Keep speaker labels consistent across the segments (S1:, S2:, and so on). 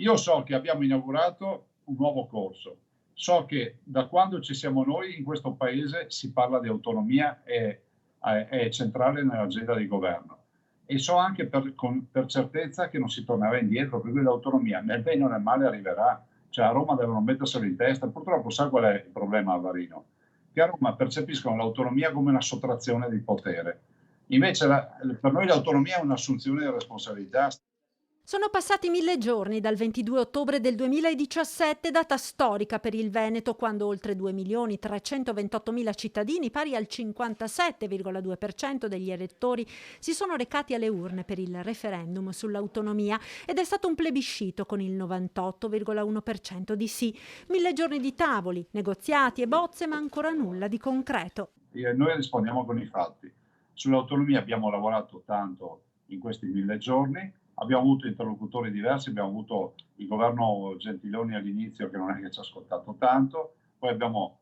S1: Io so che abbiamo inaugurato un nuovo corso, so che da quando ci siamo noi in questo paese si parla di autonomia, è centrale nell'agenda di governo e so anche per certezza che non si tornerà indietro, per cui l'autonomia nel bene o nel male arriverà. Cioè a Roma devono metterselo in testa. Purtroppo sai qual è il problema a Varino? Che a Roma percepiscono l'autonomia come una sottrazione di potere. Invece per noi l'autonomia è un'assunzione di responsabilità.
S2: Sono passati 1000 giorni dal 22 ottobre del 2017, data storica per il Veneto, quando oltre 2.328.000 cittadini, pari al 57,2% degli elettori, si sono recati alle urne per il referendum sull'autonomia ed è stato un plebiscito con il 98,1% di sì. 1000 giorni di tavoli, negoziati e bozze, ma ancora nulla di concreto.
S1: E noi rispondiamo con i fatti. Sull'autonomia abbiamo lavorato tanto in questi 1000 giorni, abbiamo avuto interlocutori diversi, abbiamo avuto il governo Gentiloni all'inizio che non è che ci ha ascoltato tanto, poi abbiamo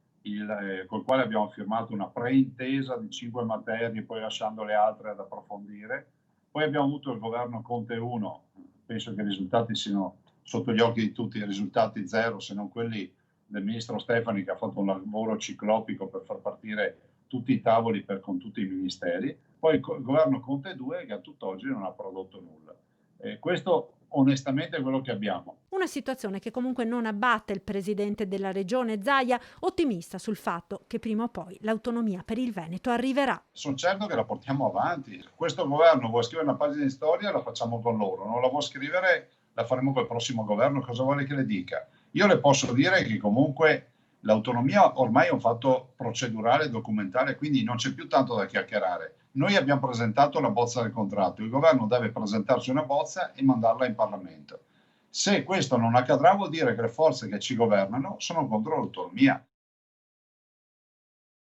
S1: col quale abbiamo firmato una preintesa di 5 materie, poi lasciando le altre ad approfondire. Poi abbiamo avuto il governo Conte 1, penso che i risultati siano sotto gli occhi di tutti, i risultati zero, se non quelli del ministro Stefani che ha fatto un lavoro ciclopico per far partire tutti i tavoli con tutti i ministeri, poi il governo Conte 2 che a tutt'oggi non ha prodotto nulla. Questo onestamente è quello che abbiamo.
S2: Una situazione che comunque non abbatte il presidente della regione Zaia, ottimista sul fatto che prima o poi l'autonomia per il Veneto arriverà.
S1: Sono certo che la portiamo avanti. Questo governo vuole scrivere una pagina di storia, la facciamo con loro. Non la vuole scrivere, la faremo col prossimo governo. Cosa vuole che le dica? Io le posso dire che comunque l'autonomia ormai è un fatto procedurale, documentale, quindi non c'è più tanto da chiacchierare. Noi abbiamo presentato la bozza del contratto, il governo deve presentarci una bozza e mandarla in Parlamento. Se questo non accadrà vuol dire che le forze che ci governano sono contro l'autonomia.